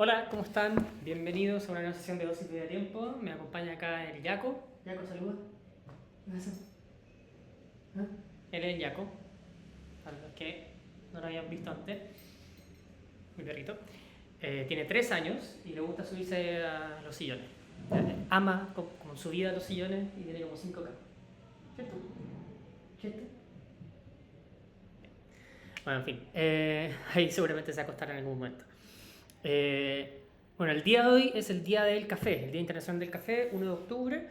Hola, ¿cómo están? Bienvenidos a una nueva sesión de dosis de tiempo. Me acompaña acá el Yaco. Yaco, saluda. ¿Qué pasa? ¿Ah? Él es el Yaco, para los que no lo habían visto antes, mi perrito. Tiene 3 años y le gusta subirse a los sillones. Ama como subida a los sillones y tiene como 5 camas. ¿Cierto? ¿Cierto? Bueno, en fin, ahí seguramente se va a acostar en algún momento. Eh, bueno, el día de hoy es el día del café, el Día Internacional del Café, 1 de octubre.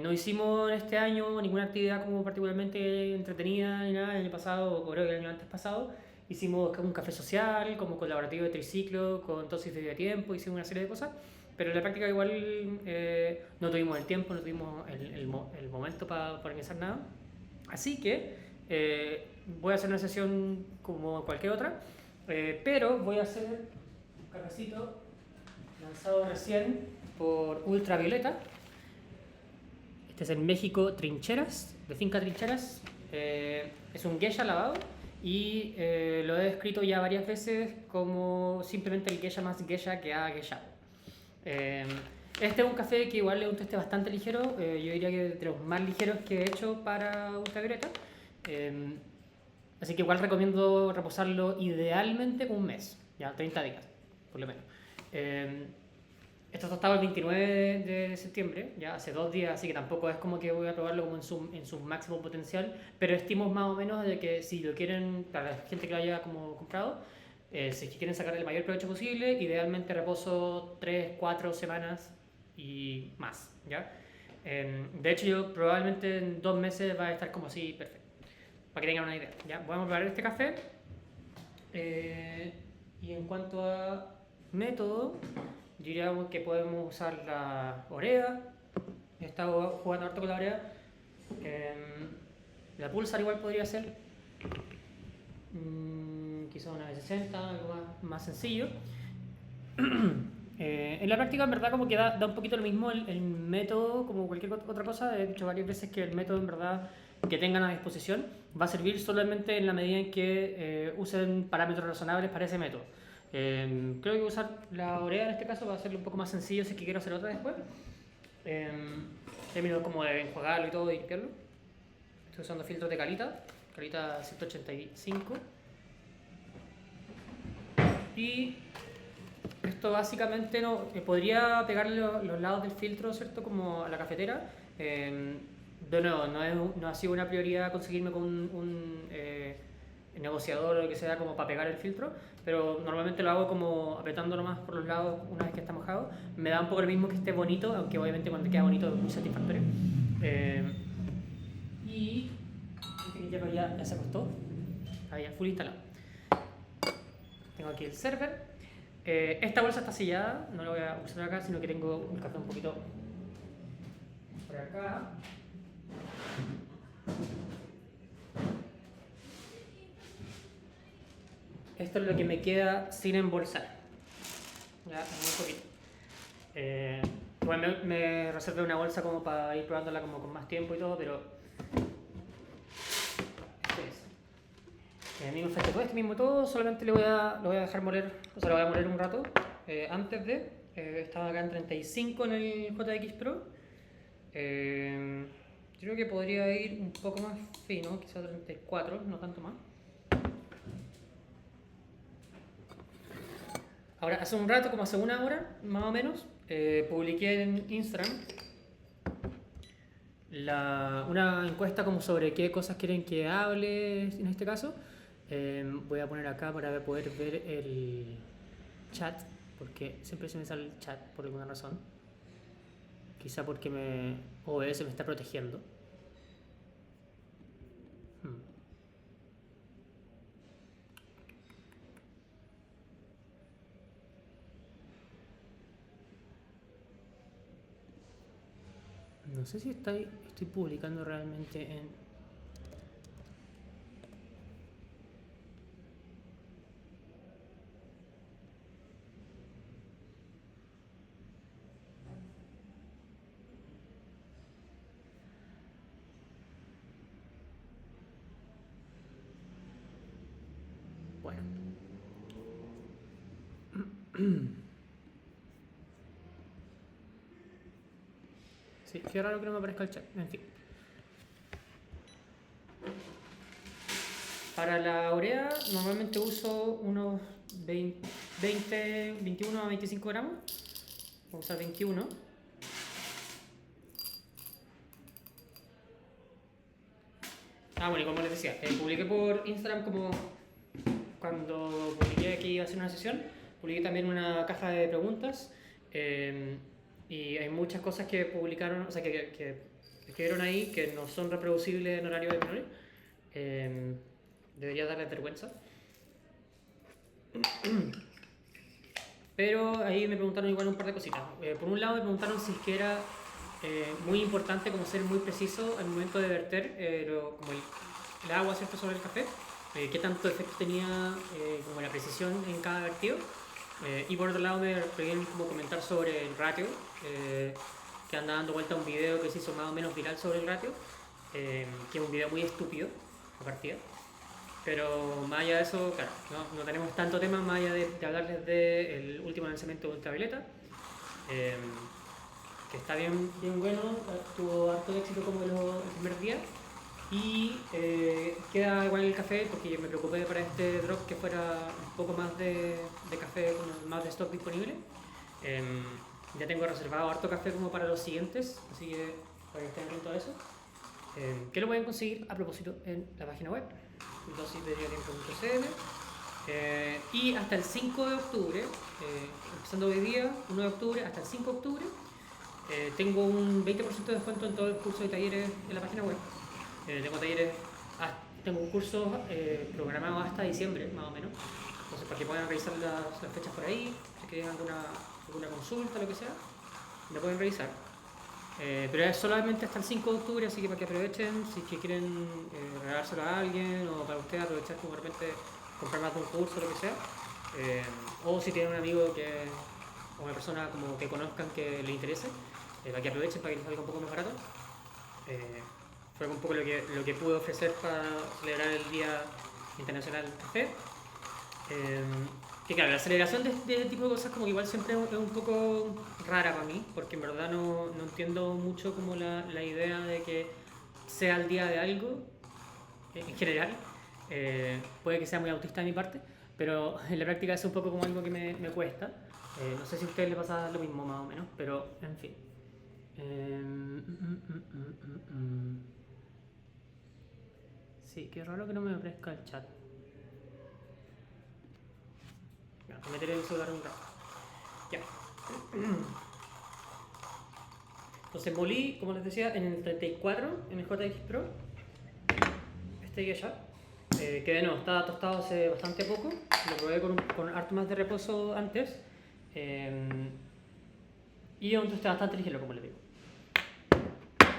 No hicimos este año ninguna actividad como particularmente entretenida ni nada. El año pasado, o creo que el año antes pasado, hicimos un café social, como colaborativo de triciclo, con dosis de tiempo, hicimos una serie de cosas. Pero en la práctica igual no tuvimos el tiempo, no tuvimos el momento para organizar nada. Así que voy a hacer una sesión como cualquier otra, pero voy a hacer un cafecito lanzado recién por Ultravioleta. Este es en México Trincheras, de Finca Trincheras. Es un geisha lavado y lo he descrito ya varias veces como simplemente el geisha más geisha que ha geishado. Este es un café que igual es un teste bastante ligero, yo diría que de los más ligeros que he hecho para Ultravioleta. Eh, Así que igual recomiendo reposarlo idealmente un mes, ya 30 días, por lo menos. Eh, Esto estaba el 29 de septiembre, ya hace 2 días, así que tampoco es como que voy a probarlo como en su máximo potencial, pero estimo más o menos de que si lo quieren, para la gente que lo haya como comprado, si quieren sacar el mayor provecho posible, idealmente reposo 3 4 semanas y más, ¿ya? De hecho, yo probablemente en 2 meses va a estar como así perfecto, para que tengan una idea. ¿Ya? Vamos a probar este café. Y en cuanto a método, diríamos que podemos usar la orea. He estado jugando harto con la orea. La pulsar igual podría ser. Quizá una de 60, algo más sencillo. En la práctica, en verdad, como que da un poquito lo mismo el método, como cualquier otra cosa. He dicho varias veces que el método, en verdad, que tengan a disposición va a servir solamente en la medida en que usen parámetros razonables para ese método. Creo que usar la orea en este caso va a ser un poco más sencillo si es que quiero hacer otra después. Eh, Términos como de enjuagarlo y todo y limpiarlo. Estoy usando filtros de Calita 185. Y esto básicamente no, podría pegarle los lados del filtro, ¿cierto? Como a la cafetera. De nuevo, no ha sido una prioridad conseguirme con un negociador o lo que sea como para pegar el filtro, pero normalmente lo hago como apretando nomás por los lados una vez que está mojado. Me da un poco lo mismo que esté bonito, aunque obviamente cuando queda bonito es muy satisfactorio. Eh, y ya se acostó, está ya full instalado. Tengo aquí el server. Esta bolsa está sellada, no la voy a usar acá, sino que tengo un café un poquito por acá. Esto es lo que me queda sin embolsar. Ya, muy poquito. Bueno, me reservé una bolsa como para ir probándola como con más tiempo y todo, pero esto es. Mismo efecto, todo este mismo todo, solamente lo voy a dejar moler, o sea, lo voy a moler un rato. Antes de, estaba acá en 35 en el JX Pro. Creo que podría ir un poco más fino, quizá 34, no tanto más. Ahora, hace un rato, como hace una hora, más o menos, publiqué en Instagram una encuesta como sobre qué cosas quieren que hable en este caso. Voy a poner acá para poder ver el chat, porque siempre se me sale el chat por alguna razón. Quizá porque OBS me está protegiendo. Hmm. No sé si estoy publicando realmente en... Bueno. Sí, qué raro que no me aparezca el chat. En fin. Para la urea normalmente uso unos 21 a 25 gramos. Voy a usar 21. Bueno, y como les decía, publiqué por Instagram como cuando publiqué que iba a hacer una sesión, publiqué también una caja de preguntas y hay muchas cosas que publicaron, o sea, que escribieron ahí que no son reproducibles en horario de menores. Debería darles vergüenza. Pero ahí me preguntaron igual un par de cositas. Por un lado me preguntaron si es que era muy importante como ser muy preciso al momento de verter como el agua, ¿cierto?, sobre el café. Qué tanto efecto tenía como la precisión en cada vertido. Y por otro lado me pedían como comentar sobre el ratio, que anda dando vuelta un video que se hizo más o menos viral sobre el ratio, que es un video muy estúpido, a partida. Pero más allá de eso, claro, no tenemos tanto tema más allá de hablarles del último lanzamiento de Ultravioleta, que está bien bueno, tuvo harto éxito como el primer día. Y queda igual el café porque yo me preocupé para este drop que fuera un poco más de café, más de stock disponible. Ya tengo reservado harto café como para los siguientes, así que para que estén atentos a eso. Que lo pueden conseguir a propósito en la página web dosisdediatiempo.cl. Y hasta el 5 de octubre, empezando hoy día, 1 de octubre, hasta el 5 de octubre, tengo un 20% de descuento en todo el curso de talleres en la página web. Tengo un curso programado hasta diciembre, más o menos. Entonces, para que puedan revisar las fechas por ahí, si quieren alguna consulta, lo que sea, lo pueden revisar. Pero es solamente hasta el 5 de octubre, así que para que aprovechen, si es que quieren regalárselo a alguien o para ustedes aprovechar como de repente comprar más de un curso, lo que sea. O si tienen un amigo o una persona como que conozcan que le interese, para que aprovechen, para que les salga un poco más barato. Fue un poco lo que pude ofrecer para celebrar el Día Internacional del Café. Que claro, la celebración de este tipo de cosas como que igual siempre es un poco rara para mí, porque en verdad no entiendo mucho como la idea de que sea el día de algo, en general. Puede que sea muy autista de mi parte, pero en la práctica es un poco como algo que me cuesta. No sé si a ustedes les pasa lo mismo más o menos, pero en fin. Sí, qué raro que no me aparezca el chat. Me meteré el celular un rato. Ya. Entonces molí, como les decía, en el 34, en el JX Pro. Este y allá. Que de nuevo, estaba tostado hace bastante poco. Lo probé con harto más de reposo antes. Y es un tostado bastante ligero, como les digo.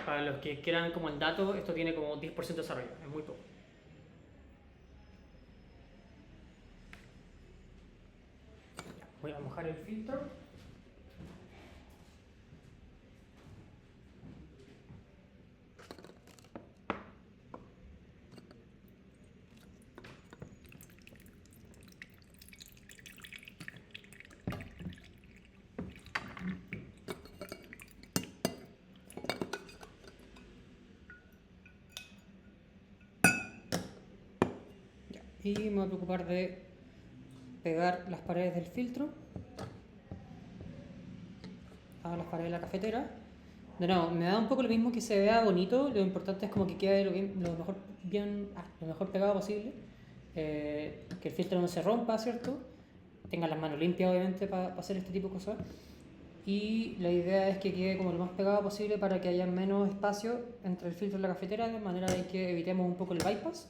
Para los que quieran como el dato, esto tiene como 10% de desarrollo, es muy poco. Voy a mojar el filtro. Y me voy a preocupar de pegar las paredes del filtro a las paredes de la cafetera. De nuevo, me da un poco lo mismo que se vea bonito, lo importante es como que quede lo mejor pegado posible, que el filtro no se rompa, ¿cierto? Tengan las manos limpias obviamente para hacer este tipo de cosas. Y la idea es que quede como lo más pegado posible para que haya menos espacio entre el filtro y la cafetera, de manera de que evitemos un poco el bypass.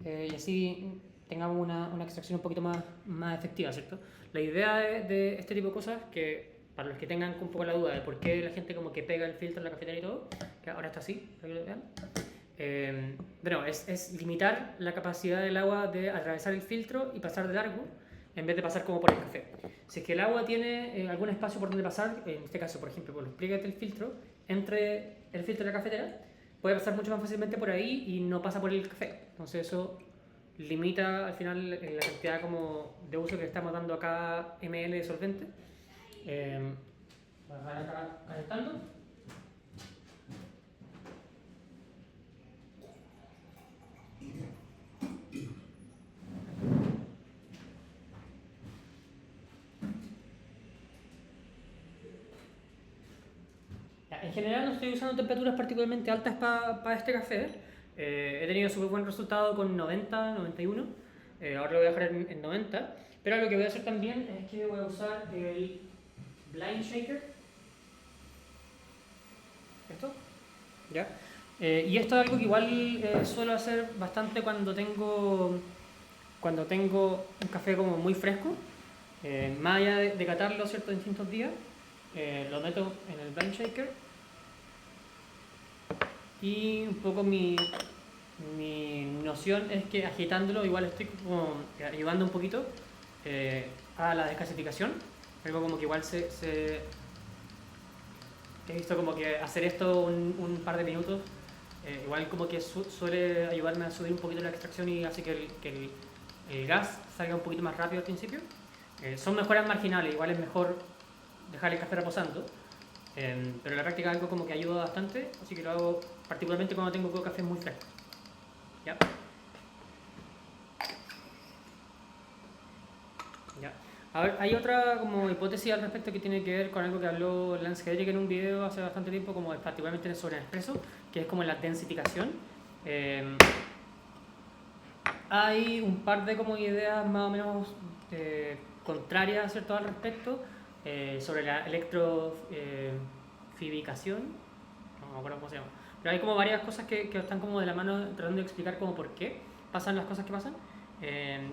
Y así tengamos una extracción un poquito más efectiva, ¿cierto? La idea de este tipo de cosas, que para los que tengan un poco la duda de por qué la gente como que pega el filtro en la cafetera y todo, que ahora está así, para que lo vean, bueno, es limitar la capacidad del agua de atravesar el filtro y pasar de largo, en vez de pasar como por el café. Si es que el agua tiene algún espacio por donde pasar, en este caso, por ejemplo, por los pliegues del filtro, entre el filtro y la cafetera, puede pasar mucho más fácilmente por ahí y no pasa por el café. Entonces eso limita al final la cantidad como de uso que estamos dando a cada ml de solvente. Voy a dejar acá calentando. En general no estoy usando temperaturas particularmente altas para este café. He tenido súper buen resultado con 90, 91. Ahora lo voy a dejar en 90. Pero lo que voy a hacer también es que voy a usar el blind shaker. ¿Esto? ¿Ya? Y esto es algo que igual suelo hacer bastante cuando tengo un café como muy fresco. Más allá de catarlo ciertos distintos días, lo meto en el blind shaker y un poco mi noción es que agitándolo igual estoy como ayudando un poquito a la descasificación. Algo como que igual he visto como que hacer esto un par de minutos igual como que suele ayudarme a subir un poquito la extracción y hace que el gas salga un poquito más rápido al principio. Son mejoras marginales, igual es mejor dejar el café reposando, pero en la práctica es algo como que ayuda bastante, así que lo hago particularmente cuando tengo cafés muy frescos. ¿Ya? ¿Ya? A ver, hay otra como hipótesis al respecto que tiene que ver con algo que habló Lance Hedrick en un video hace bastante tiempo, como particularmente sobre Nespresso, que es como la densificación. Hay un par de como ideas más o menos contrarias, ¿cierto?, al respecto, sobre la electrofibicación, no me acuerdo cómo se llama, pero hay como varias cosas que están como de la mano tratando de explicar como por qué pasan las cosas que pasan.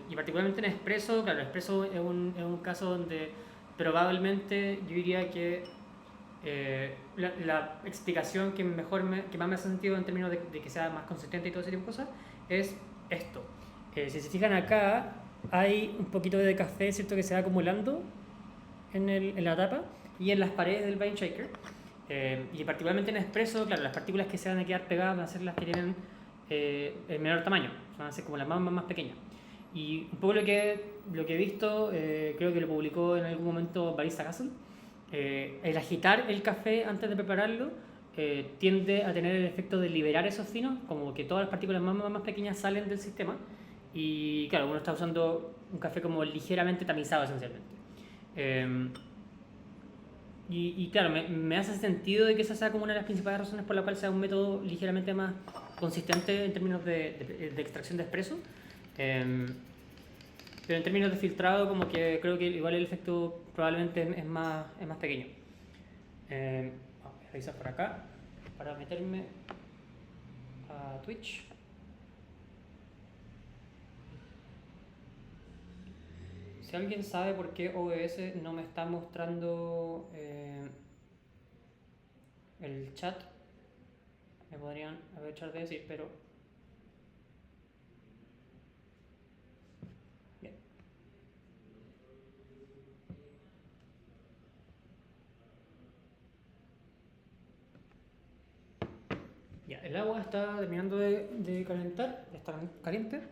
Y particularmente en Espresso, claro, Espresso es un caso donde probablemente yo diría que la explicación que más me hace sentido en términos de que sea más consistente y todo ese tipo de cosas es esto. Si se fijan acá, hay un poquito de café, ¿cierto?, que se va acumulando en la tapa y en las paredes del Vine Shaker. Y particularmente en Espresso, claro, las partículas que se van a quedar pegadas van a ser las que tienen el menor tamaño, van a ser como las más pequeñas. Y un poco lo que he visto, creo que lo publicó en algún momento Barista Castle, el agitar el café antes de prepararlo tiende a tener el efecto de liberar esos finos, como que todas las partículas más pequeñas salen del sistema. Y claro, uno está usando un café como ligeramente tamizado esencialmente. Y claro, me hace sentido de que esa sea como una de las principales razones por la cual sea un método ligeramente más consistente en términos de extracción de espresso. Pero en términos de filtrado, como que creo que igual el efecto probablemente es más pequeño. Voy a revisar por acá para meterme a Twitch. Si alguien sabe por qué OBS no me está mostrando el chat, me podrían aprovechar de decir, pero... Bien. Ya, el agua está terminando de calentar, está caliente.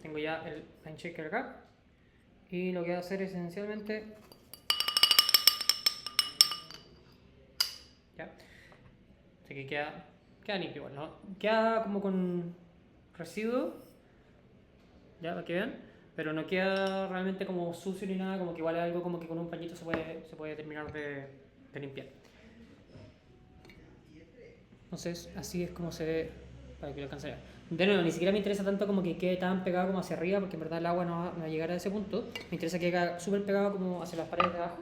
Tengo ya el line shaker acá y lo que voy a hacer es esencialmente ya, así que queda limpio igual, ¿no? Queda como con residuo, ya, para que vean, pero no queda realmente como sucio ni nada, como que igual es algo como que con un pañito se puede terminar de limpiar. Entonces así es como se ve, para que lo alcancen a ver. De nuevo, ni siquiera me interesa tanto como que quede tan pegado como hacia arriba, porque en verdad el agua no va a llegar a ese punto. Me interesa que quede súper pegado como hacia las paredes de abajo.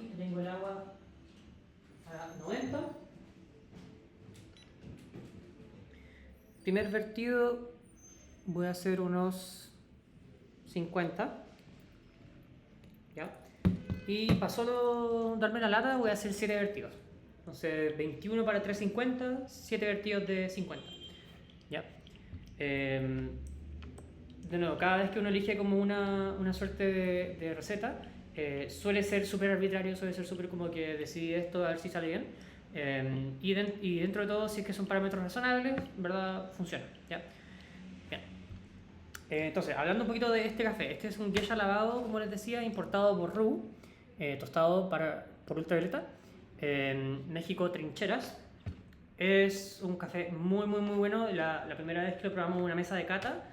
Y tengo el agua a 90. Primer vertido voy a hacer unos 50. ¿Ya? Y para solo darme la lata voy a hacer 7 vertidos. Entonces 21 para 350, 7 vertidos de 50. ¿Ya? De nuevo, cada vez que uno elige como una suerte de receta, suele ser súper arbitrario, suele ser súper como que decide esto a ver si sale bien. Y dentro de todo, si es que son parámetros razonables, en verdad funciona. ¿Ya? Bien. Entonces, hablando un poquito de este café, este es un geisha lavado, como les decía, importado por RU, tostado por ultravioleta. México Trincheras. Es un café muy bueno. La primera vez que lo probamos en una mesa de cata,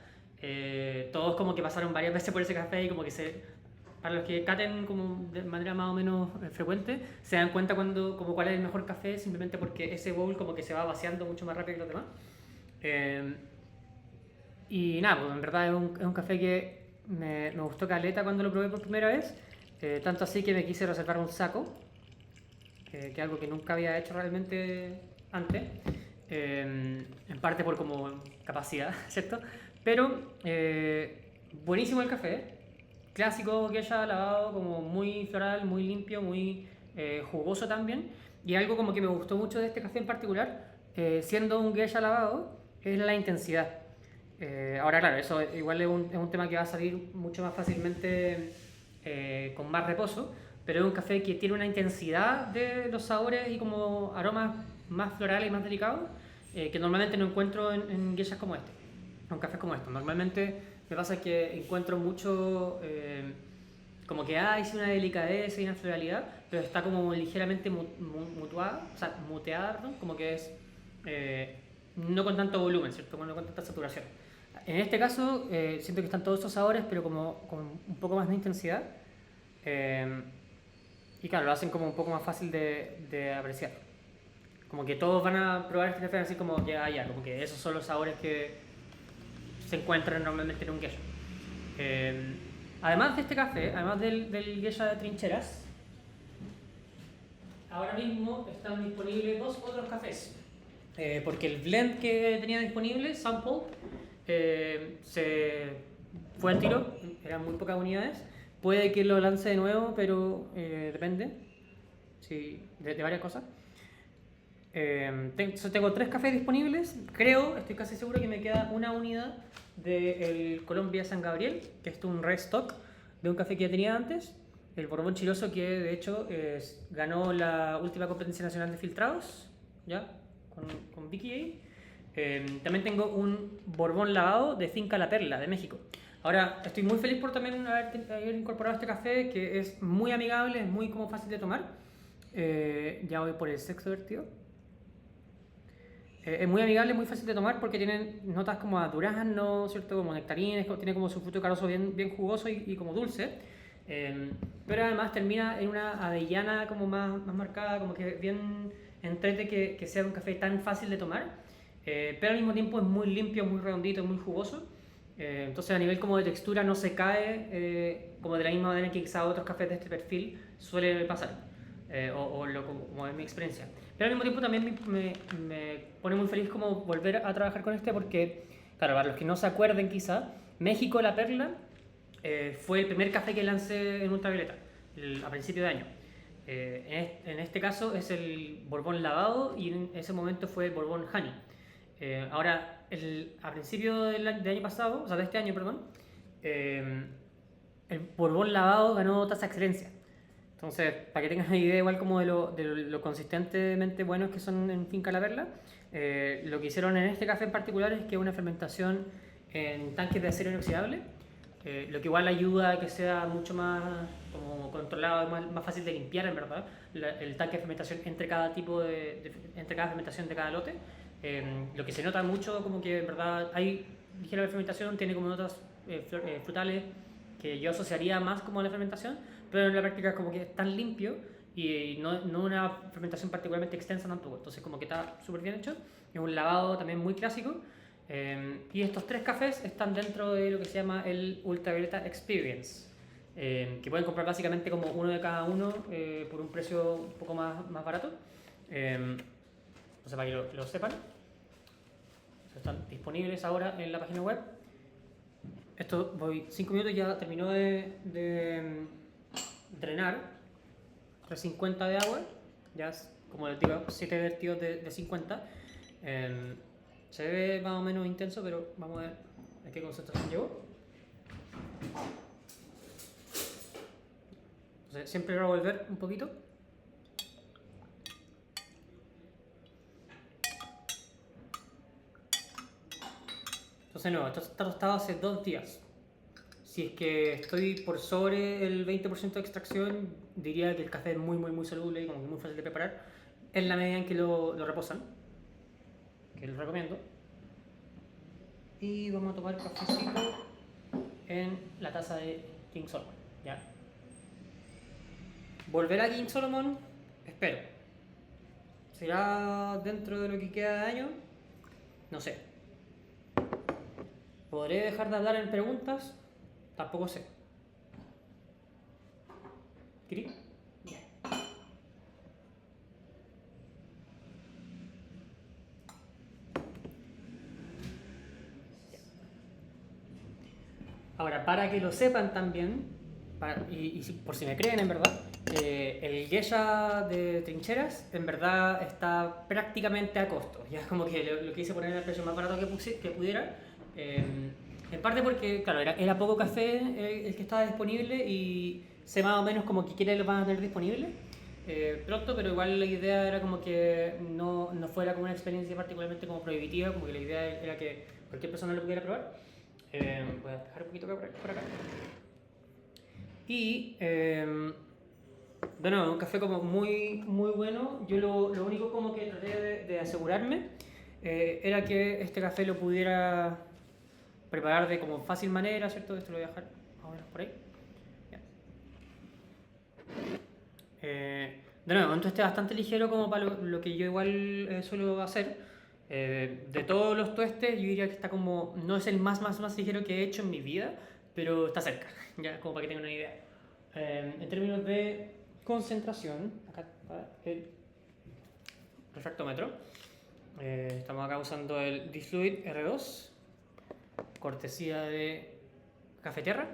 todos como que pasaron varias veces por ese café y como que para los que caten como de manera más o menos frecuente, se dan cuenta como cuál es el mejor café simplemente porque ese bowl como que se va vaciando mucho más rápido que los demás. Eh, y nada, pues en verdad es un café que me gustó caleta cuando lo probé por primera vez, tanto así que me quise reservar un saco, que es algo que nunca había hecho realmente antes, en parte por como capacidad, ¿cierto? Pero buenísimo el café, clásico que haya lavado, como muy floral, muy limpio, muy jugoso también. Y algo como que me gustó mucho de este café en particular, siendo un geisha lavado, es la intensidad. Ahora, claro, eso igual es un tema que va a salir mucho más fácilmente con más reposo, pero es un café que tiene una intensidad de los sabores y como aromas más florales y más delicados que normalmente no encuentro en geishas como este, en cafés como estos. Normalmente me pasa que encuentro mucho como que hay sí una delicadeza y una floralidad, pero está como ligeramente mutuada, o sea, muteada, perdón, como que es no con tanto volumen, ¿cierto? No con tanta saturación. En este caso, siento que están todos esos sabores, pero como con un poco más de intensidad. Eh, y claro, lo hacen como un poco más fácil de apreciar. Como que todos van a probar este café así como que ya, como que esos son los sabores que se encuentran normalmente en un geisha. Eh, Además de este café, además del geisha de trincheras, ahora mismo están disponibles dos otros cafés. Porque el blend que tenía disponible, Sample, se fue al tiro, eran muy pocas unidades. Puede que lo lance de nuevo, pero depende sí, de varias cosas. Tengo tres cafés disponibles. Estoy casi seguro que me queda una unidad del Colombia San Gabriel, que es un restock de un café que ya tenía antes. El Borbón Chiloso, que de hecho ganó la última competencia nacional de filtrados, ¿ya? Con Vicky ahí. También tengo un Borbón lavado de Finca La Perla, de México. Ahora, estoy muy feliz por también haber incorporado este café, que es muy amigable, es muy como fácil de tomar. Ya voy por el sexto vertido. Es muy amigable, muy fácil de tomar porque tienen notas como a durazno, ¿cierto? Como nectarines, tiene como su fruto carozo bien jugoso y como dulce. Pero además termina en una avellana como más marcada, como que bien entrete que sea un café tan fácil de tomar. Pero al mismo tiempo es muy limpio, muy redondito, muy jugoso. Entonces a nivel como de textura no se cae como de la misma manera que quizá otros cafés de este perfil suele pasar. Como es mi experiencia. Pero al mismo tiempo también me pone muy feliz como volver a trabajar con este porque, claro, para los que no se acuerden quizá, México La Perla fue el primer café que lancé en ultravioleta a principio de año. En este caso es el Borbón lavado y en ese momento fue el Borbón Honey. Ahora, a principio del año pasado, o sea, de este año, perdón, el Borbón lavado ganó tasa de excelencia. Entonces, para que tengas una idea igual como de lo consistentemente buenos que son en Finca La Perla, lo que hicieron en este café en particular es que una fermentación en tanques de acero inoxidable, lo que igual ayuda a que sea mucho más como controlado, más fácil de limpiar en verdad, el tanque de fermentación entre cada entre cada fermentación de cada lote. Lo que se nota mucho como que en verdad hay ligera fermentación, tiene como notas frutales que yo asociaría más como a la fermentación, pero en la práctica es como que es tan limpio y no una fermentación particularmente extensa tampoco. Entonces como que está súper bien hecho. Es un lavado también muy clásico. Y estos tres cafés están dentro de lo que se llama el Ultravioleta Experience, que pueden comprar básicamente como uno de cada uno por un precio un poco más barato. Entonces para que lo sepan, están disponibles ahora en la página web. Esto voy 5 minutos, ya terminó de drenar 350 de agua, ya es, como les digo, 7 vertidos de 50. Se ve más o menos intenso, pero vamos a ver a qué concentración llegó. Entonces, siempre revolver un poquito. Entonces no, esto está tostado hace 2 días. si es que estoy por sobre el 20% de extracción, diría que el café es muy, muy, muy saludable y como que muy fácil de preparar, en la medida en que lo reposan, que les recomiendo. Y vamos a tomar cafecito en la taza de King Solomon. ¿Ya? Volver a King Solomon, espero. ¿Será dentro de lo que queda de año? No sé. ¿Podré dejar de hablar en preguntas? Tampoco sé. ¿Cri? Ahora, para que lo sepan también, por si me creen en verdad, el Geisha de trincheras en verdad está prácticamente a costo. Ya como que lo quise poner en el precio más barato que pudiera. En parte porque, claro, era poco café el que estaba disponible y sé más o menos como que quiénes lo van a tener disponible pronto, pero igual la idea era como que no fuera como una experiencia particularmente como prohibitiva, como que la idea era que cualquier persona lo pudiera probar. Voy a dejar un poquito por acá. Y de nuevo, un café como muy, muy bueno. Yo lo único como que traté de asegurarme era que este café lo pudiera preparar de como fácil manera, ¿cierto? Esto lo voy a dejar más o menos por ahí. Ya. De nuevo, esto esté bastante ligero como para lo que yo igual suelo hacer. De todos los tuestes, yo diría que está como, no es el más ligero que he hecho en mi vida, pero está cerca, ya como para que tengan una idea. En términos de concentración, acá está el refractómetro. Estamos acá usando el Difluid R2, cortesía de Cafetierra.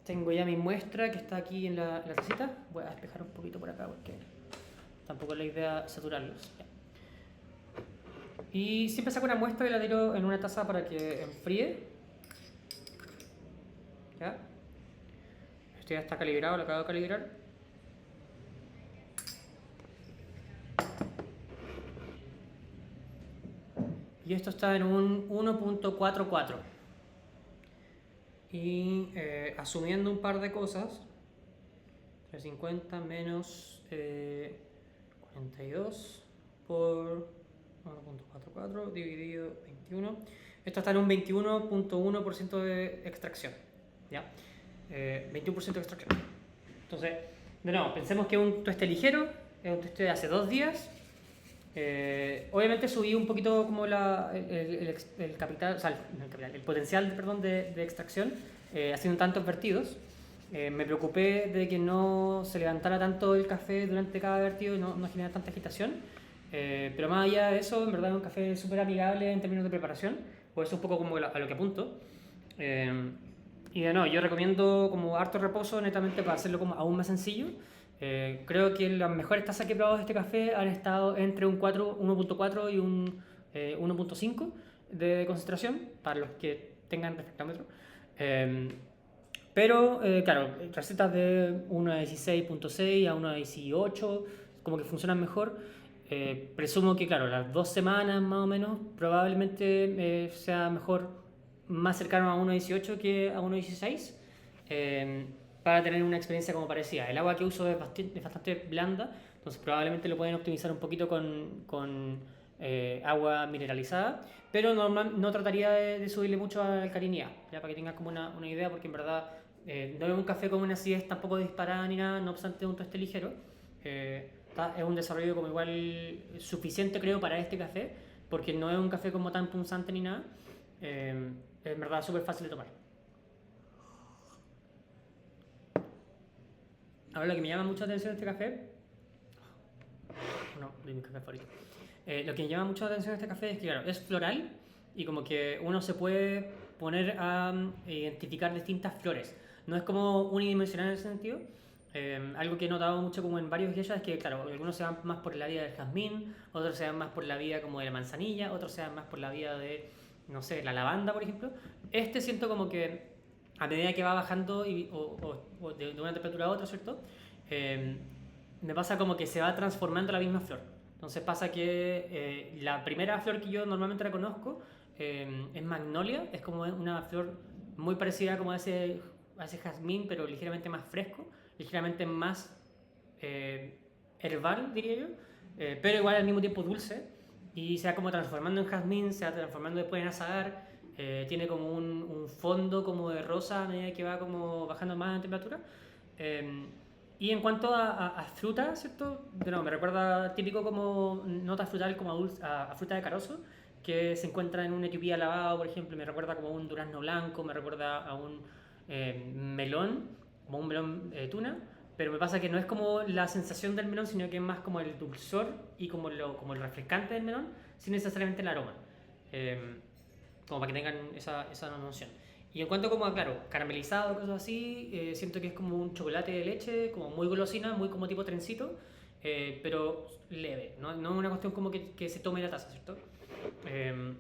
Tengo ya mi muestra que está aquí en la tacita. Voy a despejar un poquito por acá porque tampoco es la idea saturarlos. Ya. Y siempre saco una muestra y la tiro en una taza para que enfríe. ¿Ya? Esto ya está calibrado, lo acabo de calibrar. Y esto está en un 1.44. Y asumiendo un par de cosas, 350 menos 42 por 1.44 dividido 21. Esto está en un 21.1% de extracción. ¿Ya? 21% de extracción. Entonces, de nuevo, pensemos que es un tueste ligero, es un tueste de hace 2 días. Obviamente subí un poquito como el capital, o sea, el potencial perdón, de extracción, haciendo tantos vertidos. Me preocupé de que no se levantara tanto el café durante cada vertido y no generara tanta agitación. Pero más allá de eso, en verdad es un café súper amigable en términos de preparación, por eso un poco como a lo que apunto. Y de nuevo, yo recomiendo como harto reposo netamente para hacerlo como aún más sencillo. Creo que las mejores tazas que he probado de este café han estado entre un 1.4 y un 1.5 de concentración, para los que tengan refractómetro. Pero, claro, recetas de 1 a 16.6 a 1 a 18 como que funcionan mejor. Presumo que, claro, las 2 semanas más o menos probablemente sea mejor, más cercano a 1 a 18 que a 1 a 16. Para tener una experiencia como parecida. El agua que uso es bastante blanda, entonces probablemente lo pueden optimizar un poquito con agua mineralizada, pero no trataría de subirle mucho a la alcalinidad, ya para que tengas como una idea, porque en verdad no es un café con una acidez tampoco disparada ni nada, no obstante es un tueste ligero. Es un desarrollo como igual suficiente creo para este café, porque no es un café como tan punzante ni nada. Es en verdad súper fácil de tomar. Ahora lo que me llama mucho la atención de este café, de mi café favorito, lo que me llama mucho la atención de este café es que claro, es floral y como que uno se puede poner a identificar distintas flores. No es como unidimensional en ese sentido. Algo que he notado mucho como en varios geishas es que claro, algunos se van más por la vía del jazmín, otros se van más por la vía como de la manzanilla, otros se van más por la vía de, no sé, la lavanda por ejemplo. Este siento como que a medida que va bajando o de una temperatura a otra, ¿cierto? Me pasa como que se va transformando la misma flor. Entonces pasa que la primera flor que yo normalmente reconozco es magnolia, es como una flor muy parecida como a ese jazmín, pero ligeramente más fresco, ligeramente más eh, herbal, diría yo, pero igual al mismo tiempo dulce, y se va como transformando en jazmín, se va transformando después en azahar, tiene como un fondo como de rosa a medida que va como bajando más en temperatura. Eh, y en cuanto a fruta, ¿cierto? De nuevo, me recuerda típico como nota frutal como a fruta de carozo, que se encuentra en un Etiopía lavado, por ejemplo, me recuerda como a un durazno blanco, me recuerda a un melón, como un melón tuna, pero me pasa que no es como la sensación del melón, sino que es más como el dulzor y como el refrescante del melón, sin necesariamente el aroma. Eh, Como para que tengan esa noción. Y en cuanto como a, claro, caramelizado, cosas así, siento que es como un chocolate de leche, como muy golosina, muy como tipo trencito, pero leve, ¿no? No es una cuestión como que se tome la taza, ¿cierto? Eh,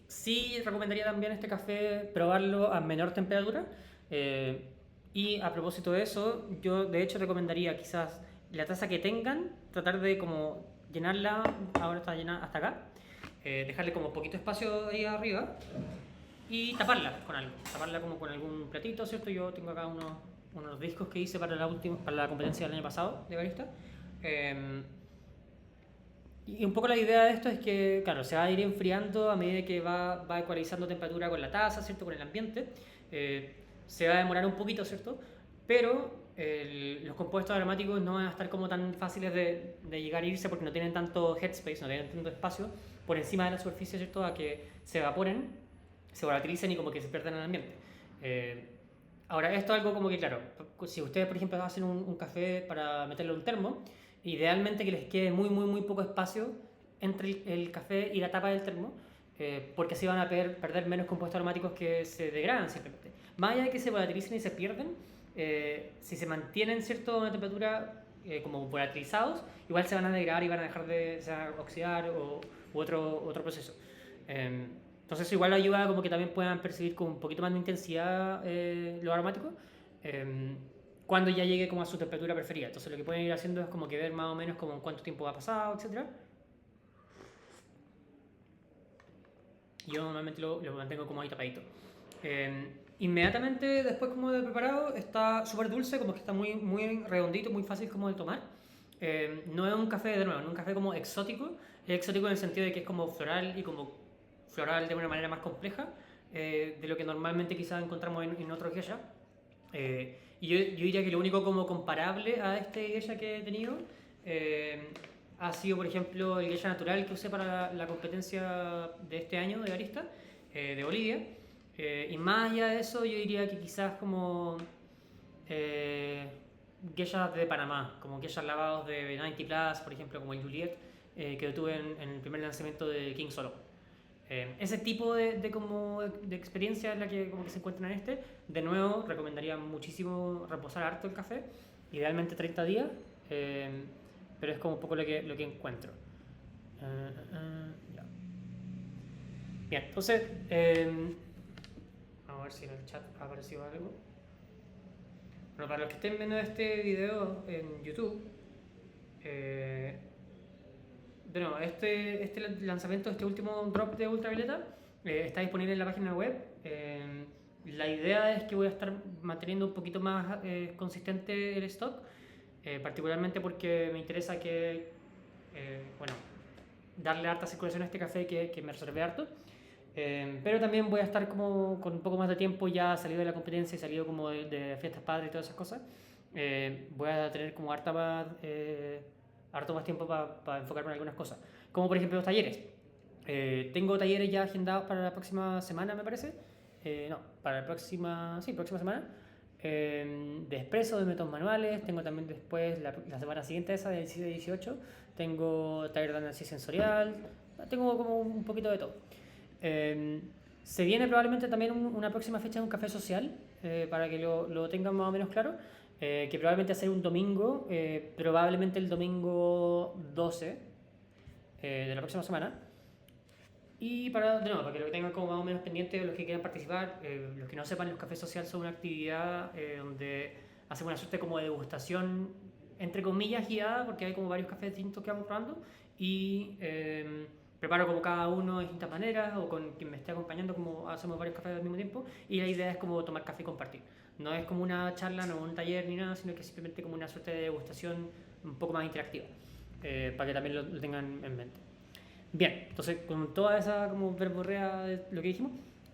Sí recomendaría también este café probarlo a menor temperatura. eh, y a propósito de eso, yo de hecho recomendaría quizás la taza que tengan, tratar de como llenarla, ahora está llena hasta acá, dejarle como poquito espacio ahí arriba y taparla con algo, taparla como con algún platito, ¿cierto? Yo tengo acá unos discos que hice para para la competencia del año pasado de barista. Eh, y un poco la idea de esto es que, claro, se va a ir enfriando a medida que va ecualizando temperatura con la taza, ¿cierto? Con el ambiente. Eh, Se va a demorar un poquito, ¿cierto? Pero los compuestos aromáticos no van a estar como tan fáciles de llegar a irse porque no tienen tanto headspace, no tienen tanto espacio por encima de la superficie, ¿cierto? A que se evaporen, se volatilicen y como que se pierdan en el ambiente. Eh, Ahora, esto es algo como que, claro, si ustedes, por ejemplo, hacen un café para meterlo en un termo, idealmente que les quede muy poco espacio entre el café y la tapa del termo, porque así van a perder menos compuestos aromáticos que se degradan simplemente. Más allá de que se volatilizen y se pierden, si se mantienen cierto una temperatura como volatilizados, igual se van a degradar y van a dejar de se van a oxidar u otro proceso. Eh, entonces eso igual ayuda como que también puedan percibir con un poquito más de intensidad lo aromático eh, cuando ya llegue como a su temperatura preferida. Entonces lo que pueden ir haciendo es como que ver más o menos como en cuánto tiempo ha pasado, etcétera. Y yo normalmente lo mantengo como ahí tapadito. Inmediatamente después como de preparado está súper dulce, como que está muy redondito, muy fácil como de tomar. No es un café, de nuevo, no es un café como exótico, es exótico en el sentido de que es como floral y como floral de una manera más compleja de lo que normalmente quizás encontramos en otros geisha. Y yo diría que lo único como comparable a este geisha que he tenido eh, ha sido, por ejemplo, el geisha natural que usé para la competencia de este año de barista de Bolivia. Y más allá de eso, yo diría que quizás como eh, geishas de Panamá, como geishas lavados de 90 Plus, por ejemplo, como el Juliet, que tuve en el primer lanzamiento de King Solo. Ese tipo de experiencia es la que, como que se encuentra en este. De nuevo, recomendaría muchísimo reposar harto el café, idealmente 30 días, eh, pero es como un poco lo que encuentro. Ya. Bien, entonces, vamos a ver si en el chat ha aparecido algo. Bueno, para los que estén viendo este video en YouTube, eh, de nuevo, este lanzamiento, este último drop de ultravioleta, está disponible en la página web. La idea es que voy a estar manteniendo un poquito más consistente el stock, particularmente porque me interesa bueno, darle harta circulación a este café que me reservé harto. Pero también voy a estar como con un poco más de tiempo ya salido de la competencia y salido como de fiestas padres y todas esas cosas. Voy a tener como harto más tiempo para enfocarme en algunas cosas. Como por ejemplo los talleres. Tengo talleres ya agendados para la próxima semana, me parece. No, para la próxima semana. De expreso, de métodos manuales. Tengo también después la semana siguiente, esa de 17 y 18. Tengo taller de análisis sensorial. Tengo como un poquito de todo. Se viene probablemente también una próxima fecha de un café social, para que lo tengan más o menos claro, que probablemente va a ser un domingo, probablemente el domingo 12 de la próxima semana. Y de nuevo, para que lo tengan como más o menos pendiente los que quieran participar, los que no sepan, los cafés sociales son una actividad donde hacemos una suerte como de degustación, entre comillas, guiada, porque hay como varios cafés distintos que vamos probando, y preparo como cada uno de distintas maneras o con quien me esté acompañando, como hacemos varios cafés al mismo tiempo, y la idea es como tomar café y compartir. No es como una charla, no un taller ni nada, sino que es simplemente como una suerte de degustación un poco más interactiva, para que también lo tengan en mente. Bien, entonces con toda esa como verborrea de lo que dijimos,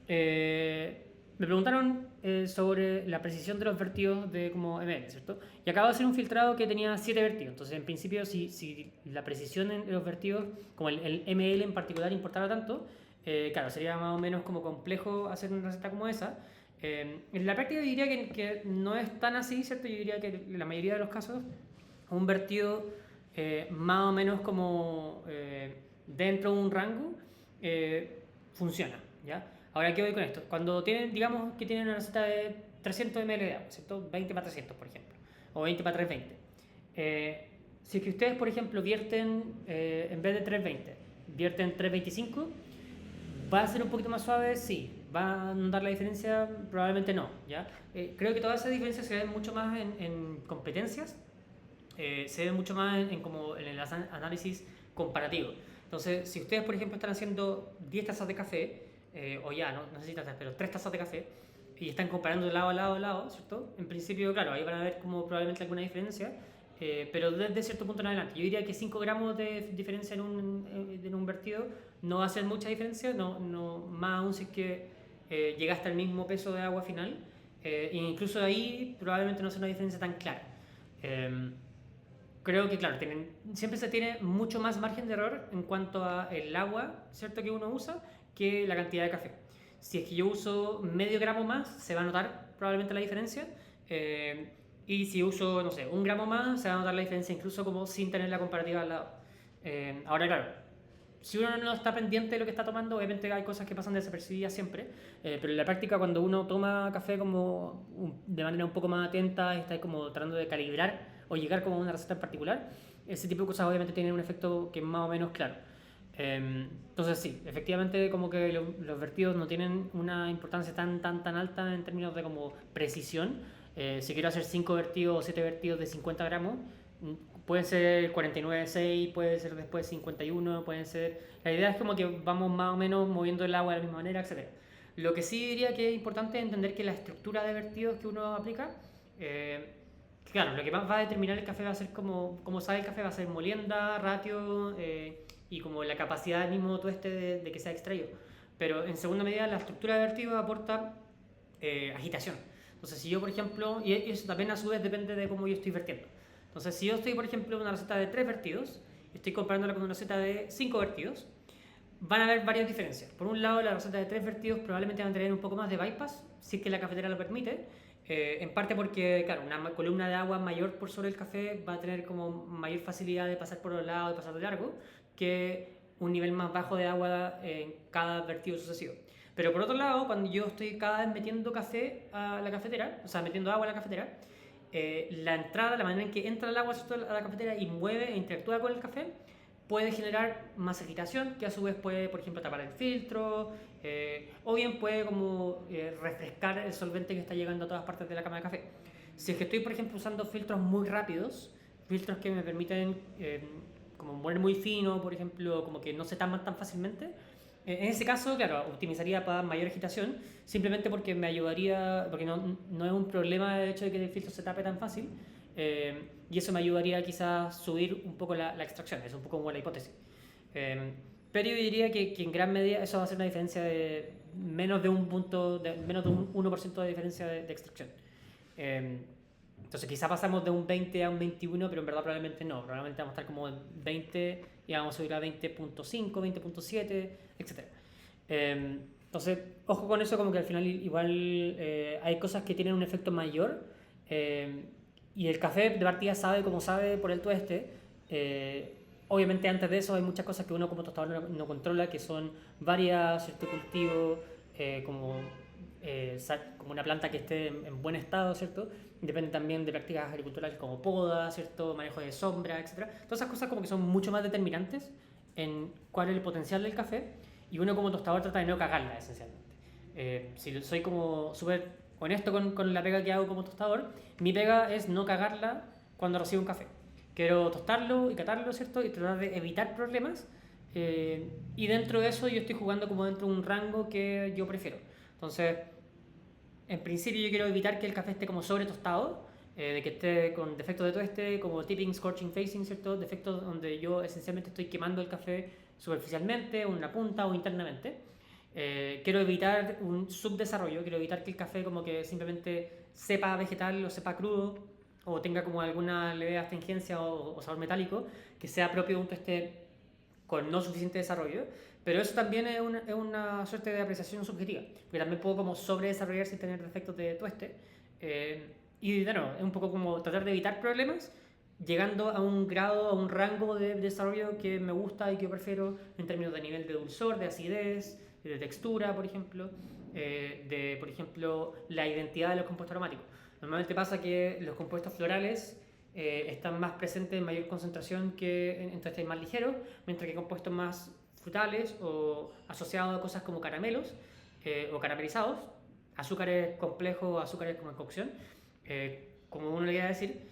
me preguntaron sobre la precisión de los vertidos de como ml, ¿cierto? Y acabo de hacer un filtrado que tenía 7 vertidos, entonces en principio si la precisión en los vertidos, como el ml en particular importara tanto, claro, sería más o menos como complejo hacer una receta como esa. En la práctica yo diría que no es tan así, ¿cierto? Yo diría que en la mayoría de los casos un vertido más o menos como dentro de un rango funciona, ¿ya? Ahora, ¿qué voy con esto? Cuando tienen, digamos que tienen una receta de 300 ml de agua, ¿cierto? 20 para 300, por ejemplo, o 20 para 320. Si es que ustedes, por ejemplo, vierten, en vez de 320, vierten 325, ¿va a ser un poquito más suave? Sí. ¿Va a notar la diferencia? Probablemente no, ¿ya? Creo que todas esas diferencias se ven mucho más en competencias, se ven mucho más como en el análisis comparativo. Entonces, si ustedes, por ejemplo, están haciendo 10 tazas de café, o ya, no necesitan tazas, pero 3 tazas de café, y están comparando de lado a lado a lado, ¿cierto? En principio, claro, ahí van a ver como probablemente alguna diferencia, pero desde cierto punto en adelante. Yo diría que 5 gramos de diferencia en un vertido no va a hacer mucha diferencia, más aún si es que llega hasta el mismo peso de agua final, e incluso ahí probablemente no sea una diferencia tan clara. Creo que, claro, siempre se tiene mucho más margen de error en cuanto a el agua, ¿cierto?, que uno usa, que la cantidad de café. Si es que yo uso medio gramo más, se va a notar probablemente la diferencia. Y si uso, no sé, un gramo más, se va a notar la diferencia incluso como sin tener la comparativa al lado. Ahora, claro, si uno no está pendiente de lo que está tomando, obviamente hay cosas que pasan desapercibidas siempre, pero en la práctica cuando uno toma café como de manera un poco más atenta y está como tratando de calibrar o llegar como a una receta en particular, ese tipo de cosas obviamente tienen un efecto que es más o menos claro. Entonces sí, efectivamente como que los vertidos no tienen una importancia tan alta en términos de como precisión. Si quiero hacer 5 vertidos o 7 vertidos de 50 gramos, puede ser 49,6, puede ser después 51, pueden ser... La idea es como que vamos más o menos moviendo el agua de la misma manera, etc. Lo que sí diría que es importante es entender que la estructura de vertidos que uno aplica, claro, lo que más va a determinar el café va a ser como sabe el café, va a ser molienda, ratio y como la capacidad mismo tueste de que sea extraído. Pero en segunda medida la estructura de vertidos aporta agitación. Entonces si yo, por ejemplo, y eso también a su vez depende de cómo yo estoy vertiendo. Entonces si yo estoy, por ejemplo, en una receta de 3 vertidos, estoy comparándola con una receta de 5 vertidos, van a haber varias diferencias. Por un lado, la receta de 3 vertidos probablemente van a tener un poco más de bypass, si es que la cafetera lo permite, en parte porque, claro, una columna de agua mayor por sobre el café va a tener como mayor facilidad de pasar por los lados, de pasar de largo, que un nivel más bajo de agua en cada vertido sucesivo. Pero por otro lado, cuando yo estoy cada vez metiendo café a la cafetera, o sea, metiendo agua a la cafetera, la entrada, la manera en que entra el agua a la cafetera y mueve e interactúa con el café, puede generar más agitación, que a su vez puede, por ejemplo, tapar el filtro, o bien puede como refrescar el solvente que está llegando a todas partes de la cama de café. Si es que estoy, por ejemplo, usando filtros muy rápidos, filtros que me permiten como moler muy fino, por ejemplo, como que no se tapan tan fácilmente, en ese caso, claro, optimizaría para mayor agitación, simplemente porque me ayudaría, porque no es un problema el hecho de que el filtro se tape tan fácil, y eso me ayudaría quizás a subir un poco la extracción, es un poco como la hipótesis. Pero yo diría que en gran medida eso va a ser una diferencia de menos de un punto, menos de un 1% de diferencia de extracción. Entonces quizás pasamos de un 20 a un 21, pero en verdad probablemente no, probablemente vamos a estar como en 20 y vamos a subir a 20.5, 20.7, etc. Entonces, ojo con eso, como que al final igual hay cosas que tienen un efecto mayor, y el café de partida sabe como sabe por el tueste. Obviamente antes de eso hay muchas cosas que uno como tostador no controla, que son varias, cierto cultivo, como, como una planta que esté en buen estado, ¿cierto? Depende también de prácticas agriculturales como poda, ¿cierto? Manejo de sombra, etc. Todas esas cosas como que son mucho más determinantes en cuál es el potencial del café, y uno como tostador trata de no cagarla esencialmente. Si soy como súper honesto con la pega que hago como tostador, mi pega es no cagarla cuando recibo un café. quiero tostarlo y catarlo, ¿cierto? Y tratar de evitar problemas. Y dentro de eso yo estoy jugando como dentro de un rango que yo prefiero. Entonces, en principio yo quiero evitar que el café esté como sobre tostado, de que esté con defectos de tueste, como tipping, scorching, facing, ¿cierto? Defectos donde yo esencialmente estoy quemando el café superficialmente, o en la punta o internamente. Quiero evitar un subdesarrollo, quiero evitar que el café como que simplemente sepa vegetal o sepa crudo, o tenga como alguna leve astringencia o sabor metálico, que sea propio de un tueste con no suficiente desarrollo, pero eso también es una suerte de apreciación subjetiva, porque también puedo como sobredesarrollar sin tener defectos de tueste. Y de nuevo, es un poco como tratar de evitar problemas, llegando a un grado, a un rango de desarrollo que me gusta y que yo prefiero en términos de nivel de dulzor, de acidez, de textura, por ejemplo, de, por ejemplo, la identidad de los compuestos aromáticos. Normalmente pasa que los compuestos florales están más presentes en mayor concentración que en tuestes más ligeros, mientras que compuestos más frutales o asociados a cosas como caramelos o caramelizados, azúcares complejos, azúcares como en cocción, como uno le iba a decir,